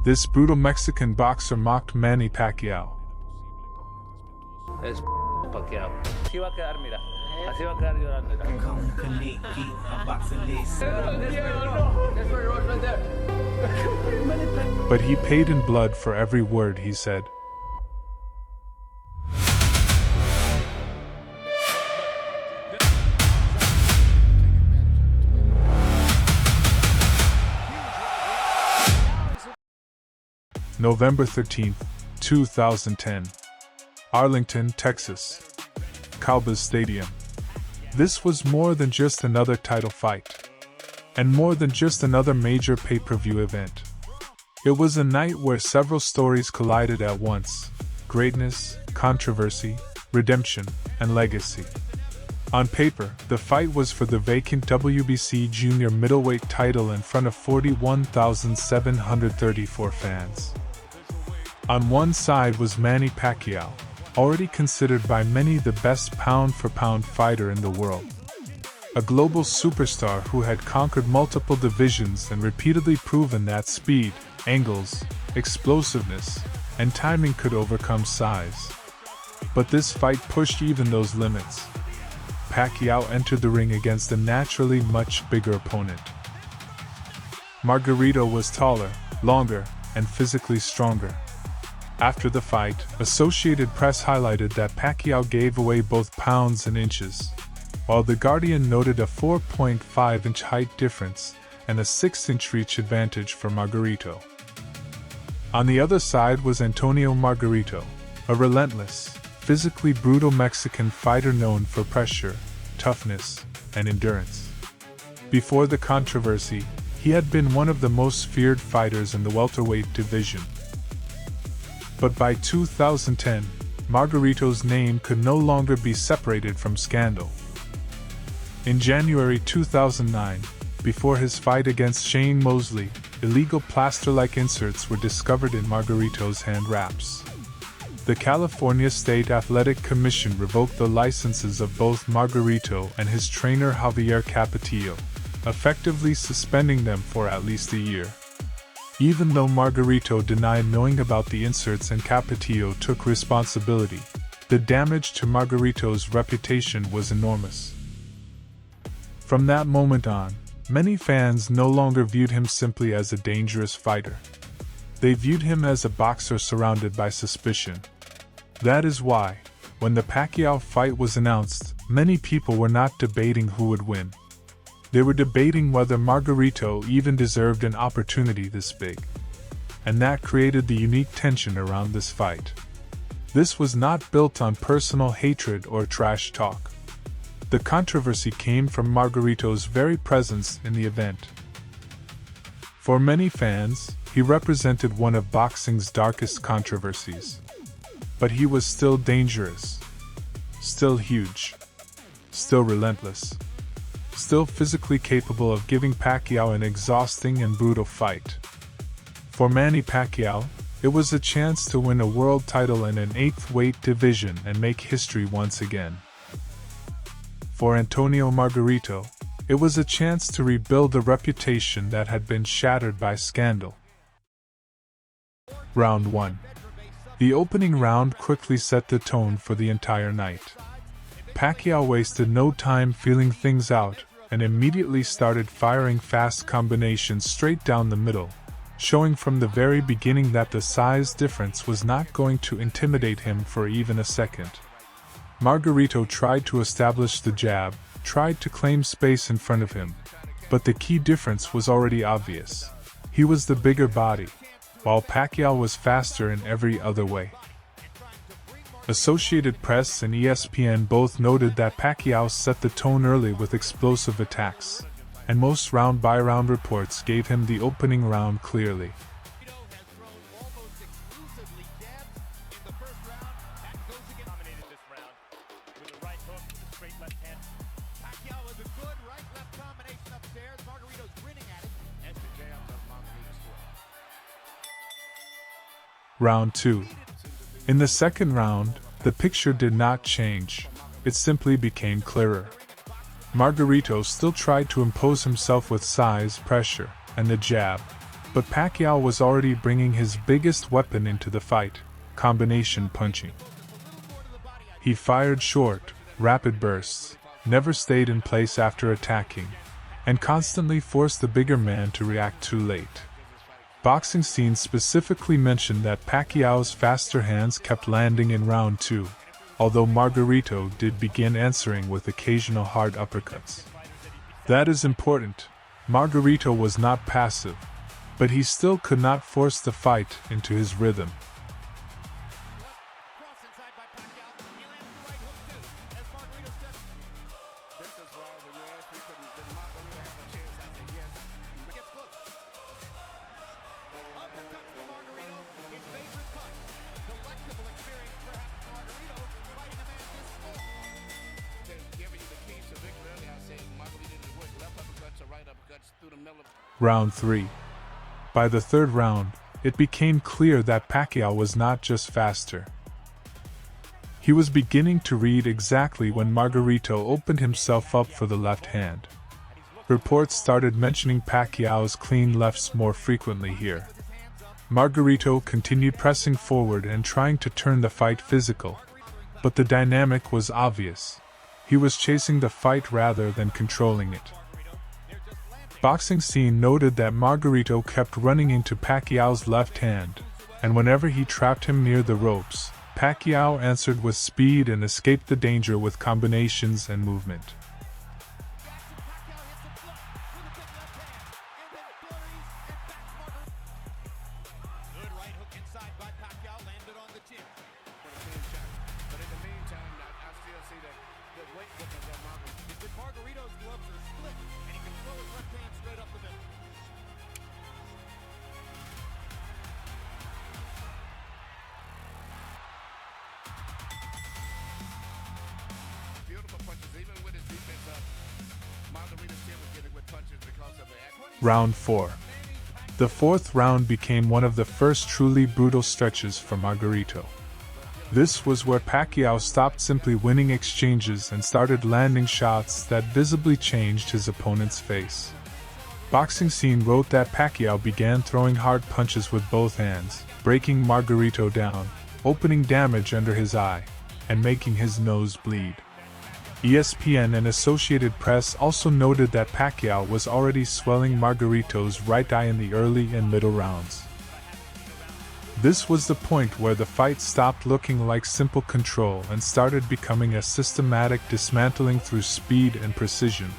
This brutal Mexican boxer mocked Manny Pacquiao. Es Pacquiao. Así va a quedar, mira. Así va a quedar llorando. But he paid in blood for every word he said. November 13, 2010. Arlington, Texas. Cowboys Stadium. This was more than just another title fight. And more than just another major pay-per-view event. It was a night where several stories collided at once: greatness, controversy, redemption, and legacy. On paper, the fight was for the vacant WBC junior middleweight title in front of 41,734 fans. On one side was Manny Pacquiao, already considered by many the best pound-for-pound fighter in the world. A global superstar who had conquered multiple divisions and repeatedly proven that speed, angles, explosiveness, and timing could overcome size. But this fight pushed even those limits. Pacquiao entered the ring against a naturally much bigger opponent. Margarito was taller, longer, and physically stronger. After the fight, Associated Press highlighted that Pacquiao gave away both pounds and inches, while The Guardian noted a 4.5-inch height difference and a 6-inch reach advantage for Margarito. On the other side was Antonio Margarito, a relentless, physically brutal Mexican fighter known for pressure, toughness, and endurance. Before the controversy, he had been one of the most feared fighters in the welterweight division. But by 2010, Margarito's name could no longer be separated from scandal. In January 2009, before his fight against Shane Mosley, illegal plaster-like inserts were discovered in Margarito's hand wraps. The California State Athletic Commission revoked the licenses of both Margarito and his trainer Javier Capetillo, effectively suspending them for at least a year. Even though Margarito denied knowing about the inserts and Capetillo took responsibility, the damage to Margarito's reputation was enormous. From that moment on, many fans no longer viewed him simply as a dangerous fighter. They viewed him as a boxer surrounded by suspicion. That is why, when the Pacquiao fight was announced, many people were not debating who would win. They were debating whether Margarito even deserved an opportunity this big. And that created the unique tension around this fight. This was not built on personal hatred or trash talk. The controversy came from Margarito's very presence in the event. For many fans, he represented one of boxing's darkest controversies. But he was still dangerous, still huge, still relentless, still physically capable of giving Pacquiao an exhausting and brutal fight. For Manny Pacquiao, it was a chance to win a world title in an 8th weight division and make history once again. For Antonio Margarito, it was a chance to rebuild a reputation that had been shattered by scandal. Round 1. The opening round quickly set the tone for the entire night. Pacquiao wasted no time feeling things out and immediately started firing fast combinations straight down the middle, showing from the very beginning that the size difference was not going to intimidate him for even a second. Margarito tried to establish the jab, tried to claim space in front of him, but the key difference was already obvious. He was the bigger body, while Pacquiao was faster in every other way. Associated Press and ESPN both noted that Pacquiao set the tone early with explosive attacks, and most round-by-round reports gave him the opening round clearly. Round 2. In the second round, the picture did not change, it simply became clearer. Margarito still tried to impose himself with size, pressure, and the jab, But Pacquiao was already bringing his biggest weapon into the fight, combination punching. He fired short, rapid bursts, never stayed in place after attacking, and constantly forced the bigger man to react too late. Boxing Scenes specifically mentioned that Pacquiao's faster hands kept landing in round 2, although Margarito did begin answering with occasional hard uppercuts. That is important. Margarito was not passive, but he still could not force the fight into his rhythm. Round 3. By the third round, it became clear that Pacquiao was not just faster. He was beginning to read exactly when Margarito opened himself up for the left hand. Reports started mentioning Pacquiao's clean lefts more frequently here. Margarito continued pressing forward and trying to turn the fight physical, but the dynamic was obvious. He was chasing the fight rather than controlling it. Boxing Scene noted that Margarito kept running into Pacquiao's left hand, and whenever he trapped him near the ropes, Pacquiao answered with speed and escaped the danger with combinations and movement. Round 4. The fourth round became one of the first truly brutal stretches for Margarito. This was where Pacquiao stopped simply winning exchanges and started landing shots that visibly changed his opponent's face. Boxing Scene wrote that Pacquiao began throwing hard punches with both hands, breaking Margarito down, opening damage under his eye, and making his nose bleed. ESPN and Associated Press also noted that Pacquiao was already swelling Margarito's right eye in the early and middle rounds. This was the point where the fight stopped looking like simple control and started becoming a systematic dismantling through speed and precision.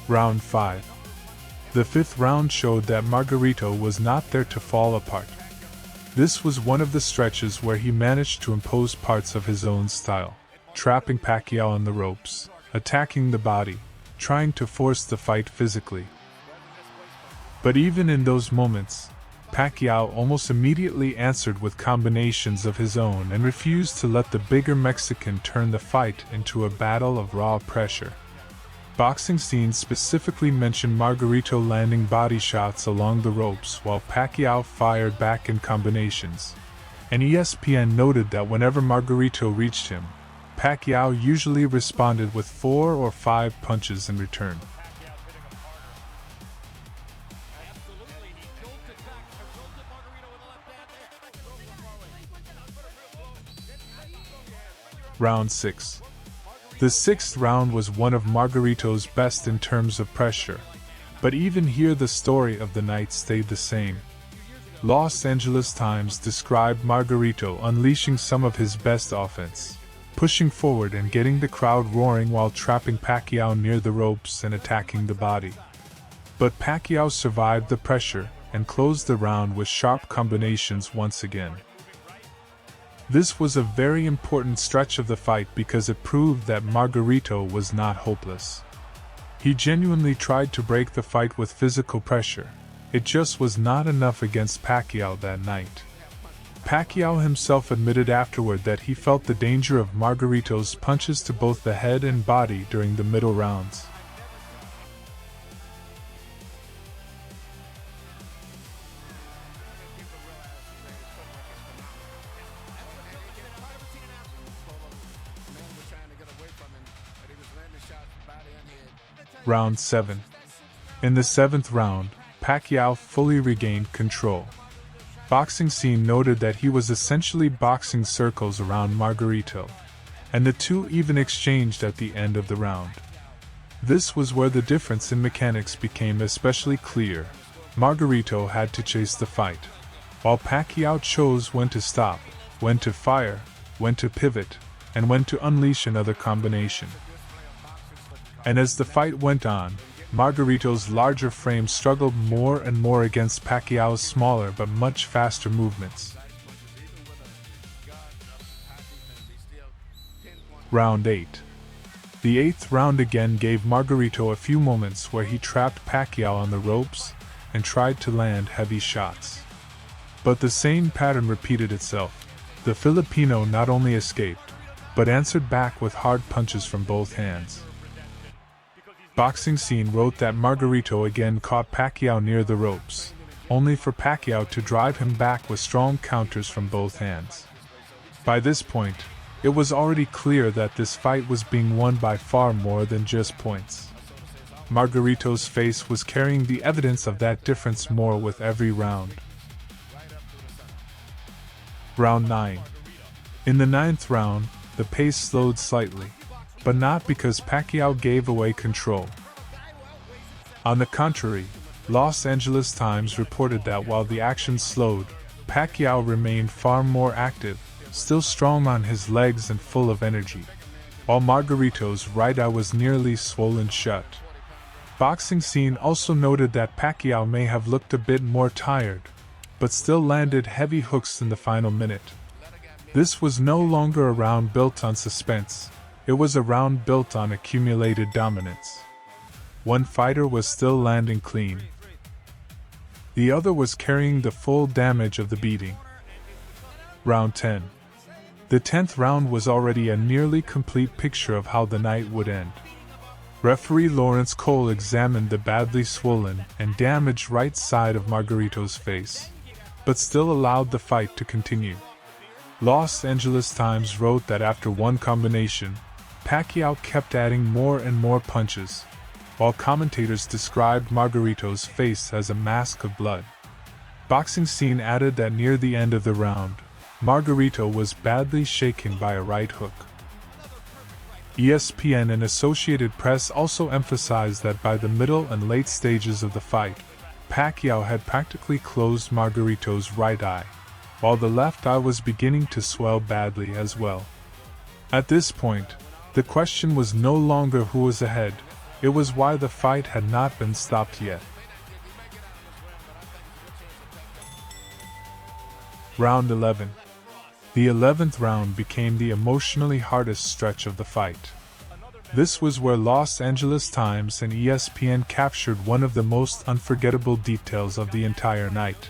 Round 5. The fifth round showed that Margarito was not there to fall apart. This was one of the stretches where he managed to impose parts of his own style, trapping Pacquiao on the ropes, attacking the body, trying to force the fight physically. But even in those moments, Pacquiao almost immediately answered with combinations of his own and refused to let the bigger Mexican turn the fight into a battle of raw pressure. Boxing Scenes specifically mentioned Margarito landing body shots along the ropes while Pacquiao fired back in combinations. And ESPN noted that whenever Margarito reached him, Pacquiao usually responded with 4 or 5 punches in return. Round 6. The sixth round was one of Margarito's best in terms of pressure, but even here the story of the night stayed the same. Los Angeles Times described Margarito unleashing some of his best offense, pushing forward and getting the crowd roaring while trapping Pacquiao near the ropes and attacking the body. But Pacquiao survived the pressure and closed the round with sharp combinations once again. This was a very important stretch of the fight because it proved that Margarito was not hopeless. He genuinely tried to break the fight with physical pressure. It just was not enough against Pacquiao that night. Pacquiao himself admitted afterward that he felt the danger of Margarito's punches to both the head and body during the middle rounds. Round 7. In the 7th round, Pacquiao fully regained control. Boxing Scene noted that he was essentially boxing circles around Margarito, and the two even exchanged at the end of the round. This was where the difference in mechanics became especially clear. Margarito had to chase the fight, while Pacquiao chose when to stop, when to fire, when to pivot, and when to unleash another combination. And as the fight went on, Margarito's larger frame struggled more and more against Pacquiao's smaller but much faster movements. Round 8. The 8th round again gave Margarito a few moments where he trapped Pacquiao on the ropes and tried to land heavy shots. But the same pattern repeated itself. The Filipino not only escaped, but answered back with hard punches from both hands. Boxing Scene wrote that Margarito again caught Pacquiao near the ropes, only for Pacquiao to drive him back with strong counters from both hands. By this point, it was already clear that this fight was being won by far more than just points. Margarito's face was carrying the evidence of that difference more with every round. Round 9. In the 9th round, the pace slowed slightly, but not because Pacquiao gave away control. On the contrary, Los Angeles Times reported that while the action slowed, Pacquiao remained far more active, still strong on his legs and full of energy, while Margarito's right eye was nearly swollen shut. Boxing Scene also noted that Pacquiao may have looked a bit more tired, but still landed heavy hooks in the final minute. This was no longer a round built on suspense. It was a round built on accumulated dominance. One fighter was still landing clean. The other was carrying the full damage of the beating. Round 10. The 10th round was already a nearly complete picture of how the night would end. Referee Lawrence Cole examined the badly swollen and damaged right side of Margarito's face, but still allowed the fight to continue. Los Angeles Times wrote that after one combination, Pacquiao kept adding more and more punches, while commentators described Margarito's face as a mask of blood. Boxing Scene added that near the end of the round, Margarito was badly shaken by a right hook. ESPN and Associated Press also emphasized that by the middle and late stages of the fight, Pacquiao had practically closed Margarito's right eye, while the left eye was beginning to swell badly as well. At this point, the question was no longer who was ahead, it was why the fight had not been stopped yet. Round 11. The 11th round became the emotionally hardest stretch of the fight. This was where Los Angeles Times and ESPN captured one of the most unforgettable details of the entire night.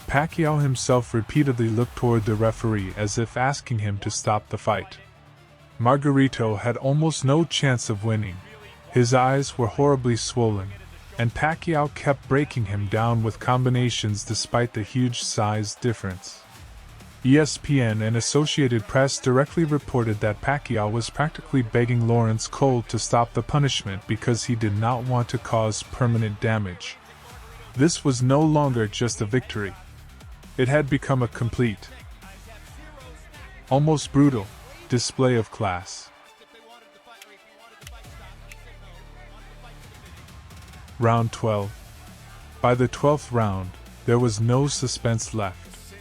Pacquiao himself repeatedly looked toward the referee as if asking him to stop the fight. Margarito had almost no chance of winning. His eyes were horribly swollen, and Pacquiao kept breaking him down with combinations despite the huge size difference. ESPN and Associated Press directly reported that Pacquiao was practically begging Lawrence Cole to stop the punishment because he did not want to cause permanent damage. This was no longer just a victory. It had become a complete, almost brutal, display of class. Round 12. By the 12th round, there was no suspense left.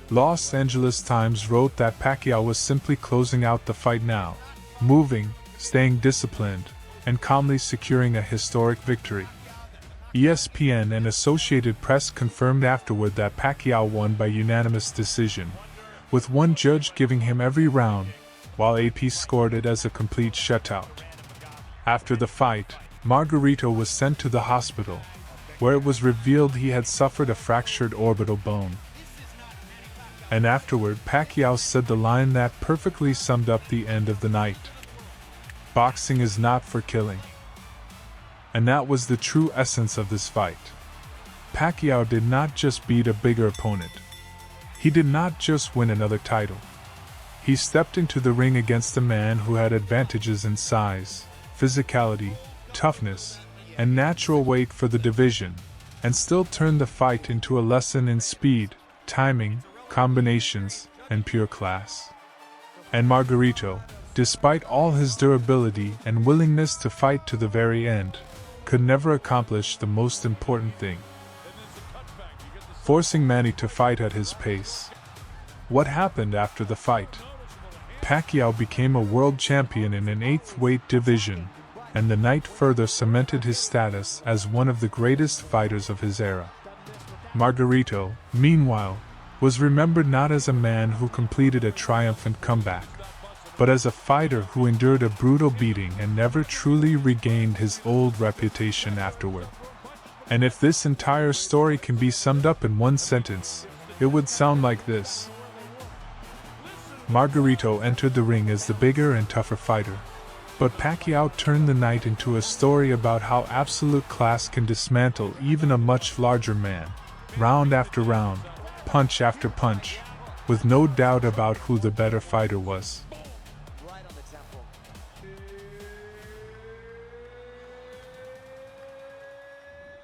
Los Angeles Times wrote that Pacquiao was simply closing out the fight now, moving, staying disciplined, and calmly securing a historic victory. ESPN and Associated Press confirmed afterward that Pacquiao won by unanimous decision, with one judge giving him every round, while AP scored it as a complete shutout. After the fight, Margarito was sent to the hospital, where it was revealed he had suffered a fractured orbital bone. And afterward, Pacquiao said the line that perfectly summed up the end of the night. Boxing is not for killing. And that was the true essence of this fight. Pacquiao did not just beat a bigger opponent. He did not just win another title. He stepped into the ring against a man who had advantages in size, physicality, toughness, and natural weight for the division, and still turned the fight into a lesson in speed, timing, combinations, and pure class. And Margarito, despite all his durability and willingness to fight to the very end, could never accomplish the most important thing: forcing Manny to fight at his pace. What happened after the fight? Pacquiao became a world champion in an 8th weight division, and the night further cemented his status as one of the greatest fighters of his era. Margarito, meanwhile, was remembered not as a man who completed a triumphant comeback, but as a fighter who endured a brutal beating and never truly regained his old reputation afterward. And if this entire story can be summed up in one sentence, it would sound like this: Margarito entered the ring as the bigger and tougher fighter, but Pacquiao turned the night into a story about how absolute class can dismantle even a much larger man, round after round, punch after punch, with no doubt about who the better fighter was.